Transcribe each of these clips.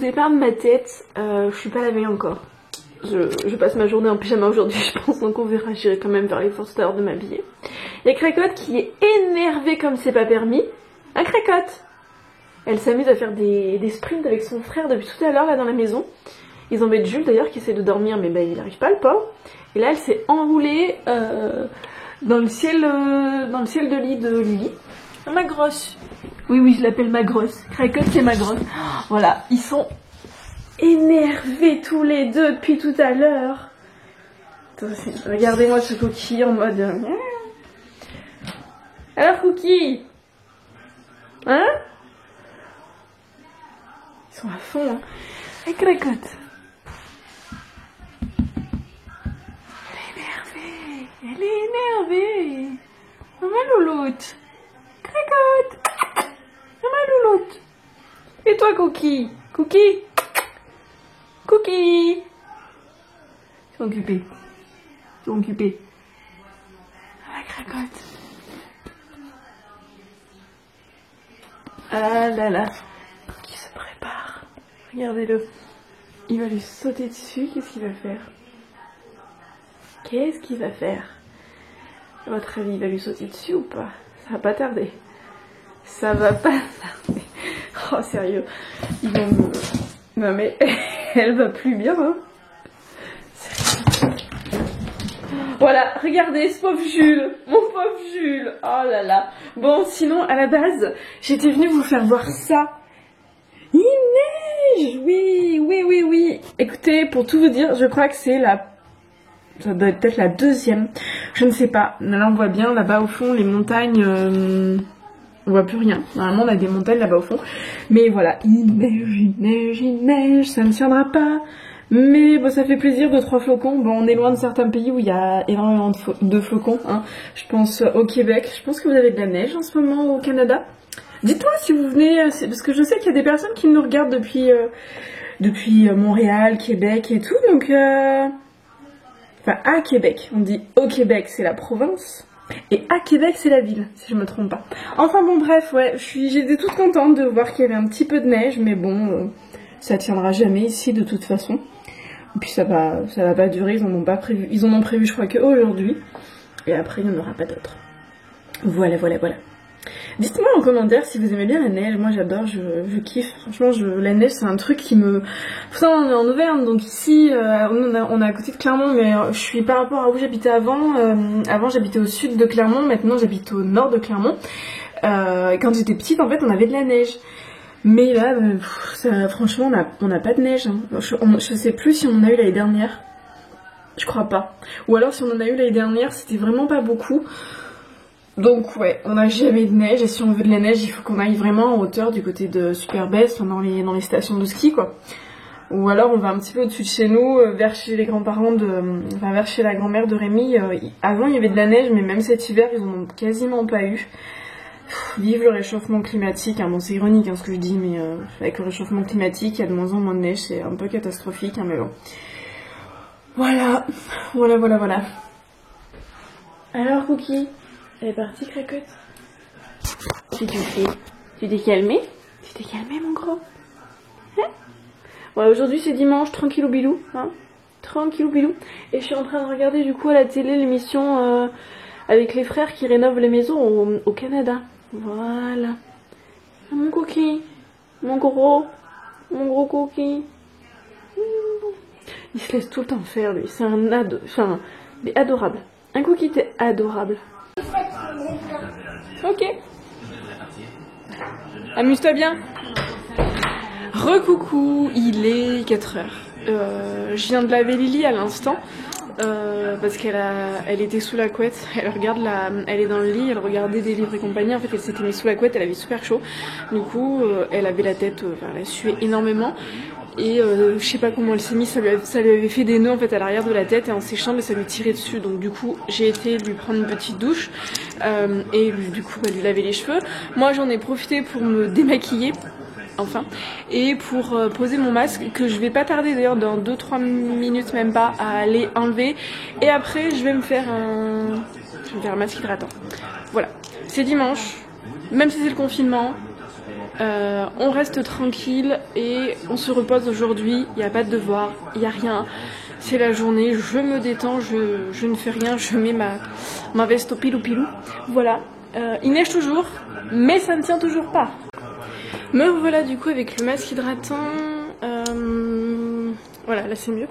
foutez pas de ma tête, je suis pas lavée encore. Je passe ma journée en pyjama aujourd'hui, je pense, donc on verra, j'irai quand même vers les forces de m'habiller. Il y a Cracotte qui est énervée comme c'est pas permis. Hein, Cracotte? Elle s'amuse à faire des sprints avec son frère depuis tout à l'heure là dans la maison. Ils embêtent Jules d'ailleurs qui essaie de dormir, mais bah, il n'arrive pas le pauvre. Et là elle s'est enroulée dans le ciel de lit de Lily. Ma grosse. Oui, je l'appelle ma grosse. Cracotte c'est ma grosse. Voilà, ils sont énervés tous les deux depuis tout à l'heure. Regardez-moi ce Cookie en mode... Alors Cookie, hein? Ils sont à fond, hein. Et Cracotte. Elle est énervée. Maman louloute. Cracotte. Maman louloute. Et toi Cookie? Cookie? Cookie. Ils sont occupés. Ils sont occupés. Ah, Cracotte. Ah là là. Cookie se prépare. Regardez-le. Il va lui sauter dessus. Qu'est-ce qu'il va faire? Qu'est-ce qu'il va faire? À votre avis, il va lui sauter dessus ou pas? Ça va pas tarder. Ça va pas tarder. Oh, sérieux. Ils vont me... Non mais, elle va plus bien, hein. Sérieux. Voilà, regardez ce pauvre Jules. Mon pauvre Jules. Oh là là. Bon, sinon, à la base, j'étais venue vous faire voir ça. Il neige. Oui. Écoutez, pour tout vous dire, je crois que c'est la... Ça doit être peut-être la deuxième. Je ne sais pas. Là, on voit bien, là-bas au fond, les montagnes... On voit plus rien. Normalement, on a des montagnes là-bas au fond. Mais voilà, il neige, ça ne tiendra pas. Mais bon, ça fait plaisir, 2-3 flocons. Bon, on est loin de certains pays où il y a énormément de flocons. Hein. Je pense au Québec. Je pense que vous avez de la neige en ce moment au Canada. Dites-moi si vous venez... Parce que je sais qu'il y a des personnes qui nous regardent depuis Montréal, Québec et tout. Donc... Enfin, à Québec. On dit au Québec, c'est la province. Et à Québec, c'est la ville, si je me trompe pas. Enfin bon, bref, ouais, j'étais toute contente de voir qu'il y avait un petit peu de neige, mais bon, ça tiendra jamais ici de toute façon. Et puis ça va pas durer, ils en ont prévu, je crois, qu'aujourd'hui. Et après, il n'y en aura pas d'autres. Voilà. Dites-moi en commentaire si vous aimez bien la neige. Moi j'adore, je kiffe. Franchement, la neige c'est un truc qui me... Pourtant on est en Auvergne, donc ici on est à côté de Clermont, mais je suis par rapport à où j'habitais avant. Avant j'habitais au sud de Clermont, maintenant j'habite au nord de Clermont. Et quand j'étais petite en fait on avait de la neige. Mais là, franchement on n'a pas de neige. Hein. Je sais plus si on en a eu l'année dernière. Je crois pas. Ou alors si on en a eu l'année dernière, c'était vraiment pas beaucoup. Donc ouais, on n'a jamais de neige, et si on veut de la neige, il faut qu'on aille vraiment en hauteur du côté de Super-Besse, dans les stations de ski quoi. Ou alors on va un petit peu au-dessus de chez nous, vers chez les grands-parents vers chez la grand-mère de Rémi. Avant il y avait de la neige, mais même cet hiver ils en ont quasiment pas eu. Vive le réchauffement climatique, hein. Bon c'est ironique hein, ce que je dis, mais avec le réchauffement climatique, il y a de moins en moins de neige, c'est un peu catastrophique, hein, mais bon. Voilà. Alors Cookie, elle est partie, Cracotte? Qu'est-ce que tu fais? Tu t'es calmé? Tu t'es calmé, mon gros? Hein? Ouais, aujourd'hui c'est dimanche, tranquillou bilou, hein? Tranquillou bilou. Et je suis en train de regarder du coup à la télé l'émission avec les frères qui rénovent les maisons au Canada. Voilà. Ah, mon Cookie, mon gros Cookie. Il se laisse tout le temps faire, lui. C'est un ado... Enfin, il est adorable. Un Cookie, t'es adorable. Ok. Amuse-toi bien. Recoucou, il est 4h. Je viens de laver Lily à l'instant. Parce elle était sous la couette, elle est dans le lit, elle regardait des livres et compagnie, en fait elle s'était mise sous la couette, elle avait super chaud, du coup elle avait la tête, elle suait énormément, et je sais pas comment elle s'est mise, ça lui avait fait des nœuds en fait à l'arrière de la tête, et en séchant mais ça lui tirait dessus, donc du coup j'ai été lui prendre une petite douche, et du coup lui laver les cheveux. Moi j'en ai profité pour me démaquiller, enfin, et pour poser mon masque que je vais pas tarder d'ailleurs dans 2-3 minutes même pas à aller enlever, et après je vais me faire un masque hydratant. Voilà, c'est dimanche, même si c'est le confinement, On reste tranquille et on se repose aujourd'hui. Il n'y a pas de devoir, il n'y a rien. C'est la journée, je me détends, je ne fais rien, je mets ma veste au pilou. Voilà, il neige toujours, mais ça ne tient toujours pas. Me voilà du coup avec le masque hydratant. Voilà, là c'est mieux.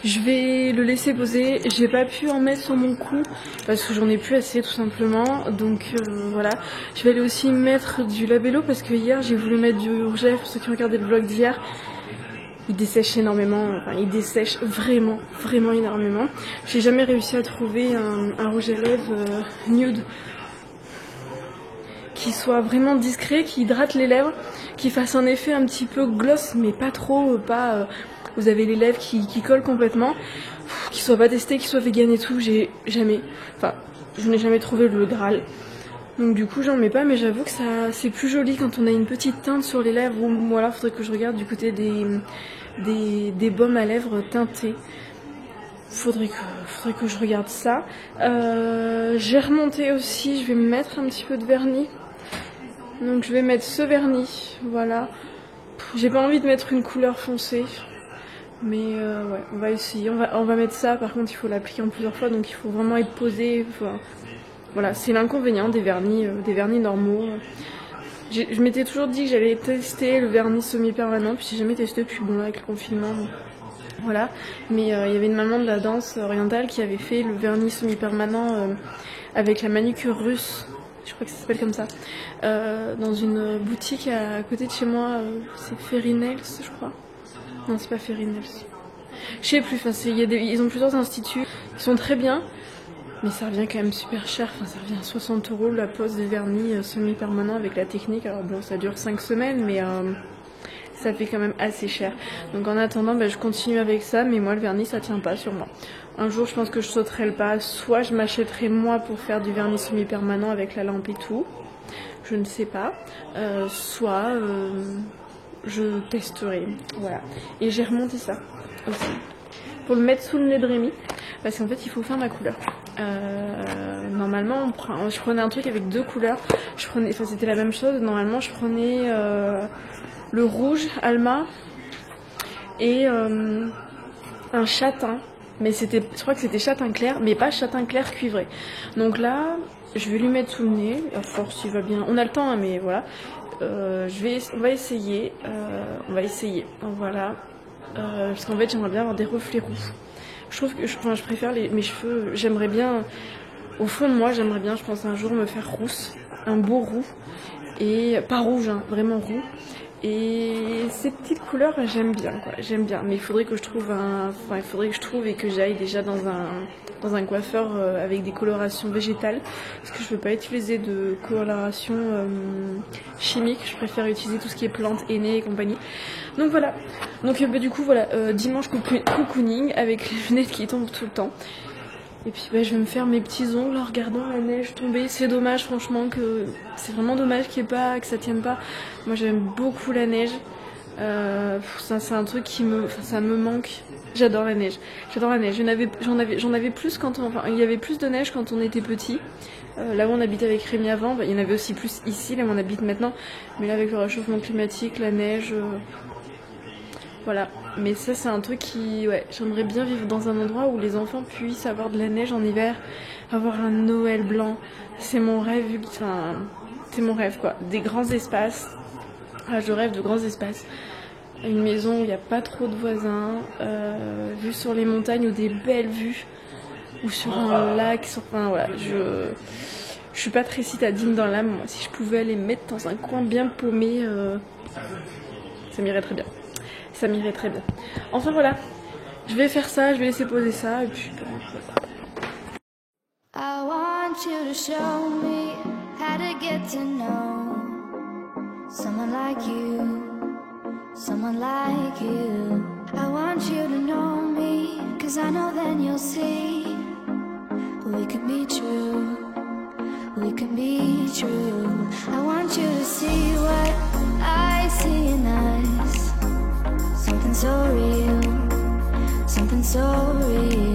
Je vais le laisser poser. J'ai pas pu en mettre sur mon cou parce que j'en ai plus assez tout simplement. Donc voilà. Je vais aller aussi mettre du labello parce que hier j'ai voulu mettre du rouge à lèvres. Pour ceux qui ont regardé le vlog d'hier, il dessèche énormément. Enfin, il dessèche vraiment énormément. J'ai jamais réussi à trouver un rouge à lèvres nude qui soit vraiment discret, qui hydrate les lèvres, qui fasse un effet un petit peu gloss mais pas trop, pas vous avez les lèvres qui collent complètement, qui soit pas testé, qui soit vegan et tout. J'ai jamais, enfin je n'ai jamais trouvé le Graal, donc du coup j'en mets pas, mais j'avoue que ça c'est plus joli quand on a une petite teinte sur les lèvres, ou alors faudrait que je regarde du côté des baumes à lèvres teintés. Faudrait que je regarde ça. J'ai remonté aussi, je vais me mettre un petit peu de vernis. Donc je vais mettre ce vernis, voilà. J'ai pas envie de mettre une couleur foncée, mais ouais, on va essayer. On va mettre ça, par contre il faut l'appliquer en plusieurs fois, donc il faut vraiment être posé. Enfin, voilà, c'est l'inconvénient des vernis normaux. Je m'étais toujours dit que j'allais tester le vernis semi-permanent, puis j'ai jamais testé, puis bon là avec le confinement, donc, voilà. Mais il y avait une maman de la danse orientale qui avait fait le vernis semi-permanent avec la manucure russe. Je crois que ça s'appelle comme ça, dans une boutique à côté de chez moi, c'est Ferinels, je crois. Non, c'est pas Ferinels. Je sais plus, enfin, ils ont plusieurs instituts, ils sont très bien, mais ça revient quand même super cher, enfin, ça revient à 60 € la pose des vernis semi-permanents avec la technique. Alors bon, ça dure 5 semaines, mais ça fait quand même assez cher. Donc en attendant, je continue avec ça, mais moi le vernis ça tient pas sur moi. Un jour je pense que je sauterai le pas, soit je m'achèterai moi pour faire du vernis semi-permanent avec la lampe et tout, je ne sais pas, soit je testerai, voilà. Et j'ai remonté ça aussi, pour le mettre sous le nez de Rémi, parce qu'en fait il faut faire ma couleur. Normalement je prenais un truc avec 2 couleurs, enfin c'était la même chose, normalement je prenais le rouge Alma et un châtain, mais je crois que c'était châtain clair, mais pas châtain clair cuivré. Donc là je vais lui mettre sous le nez, à force il va bien, on a le temps hein, mais voilà. On va essayer, voilà, parce qu'en fait j'aimerais bien avoir des reflets roux. Je trouve que je préfère mes cheveux, j'aimerais bien, au fond de moi j'aimerais bien, je pense un jour me faire rousse, un beau roux, et pas rouge hein, vraiment roux. Et ces petites couleurs j'aime bien quoi, j'aime bien, mais il faudrait que je trouve et que j'aille déjà dans un coiffeur avec des colorations végétales, parce que je veux pas utiliser de coloration chimique, je préfère utiliser tout ce qui est plantes, aînées et compagnie. Donc voilà, donc du coup voilà, dimanche cocooning avec les lunettes qui tombent tout le temps. Et puis je vais me faire mes petits ongles en regardant la neige tomber. C'est dommage franchement, c'est vraiment dommage que ça tienne pas. Moi j'aime beaucoup la neige. C'est un truc ça me manque. J'adore la neige. J'adore la neige. J'en avais plus il y avait plus de neige quand on était petit. Là où on habitait avec Rémi avant, il y en avait aussi plus ici, là où on habite maintenant. Mais là avec le réchauffement climatique, la neige, voilà. Mais ça c'est un truc j'aimerais bien vivre dans un endroit où les enfants puissent avoir de la neige en hiver, avoir un Noël blanc. C'est mon rêve, c'est mon rêve quoi. Des grands espaces. Je rêve de grands espaces. Une maison où il n'y a pas trop de voisins, vue sur les montagnes ou des belles vues, ou sur un lac. Voilà, je suis pas très citadine dans l'âme. Moi, si je pouvais aller me mettre dans un coin bien paumé, ça m'irait très bien. Ça m'irait très bien. Enfin voilà, je vais faire ça, je vais laisser poser ça et puis I want you to show me how to get to know someone like you, someone like you. I want you to know me, 'cause I know then you'll see we can be true, we can be true. I want you to see what I see in us. Something so real, something so real.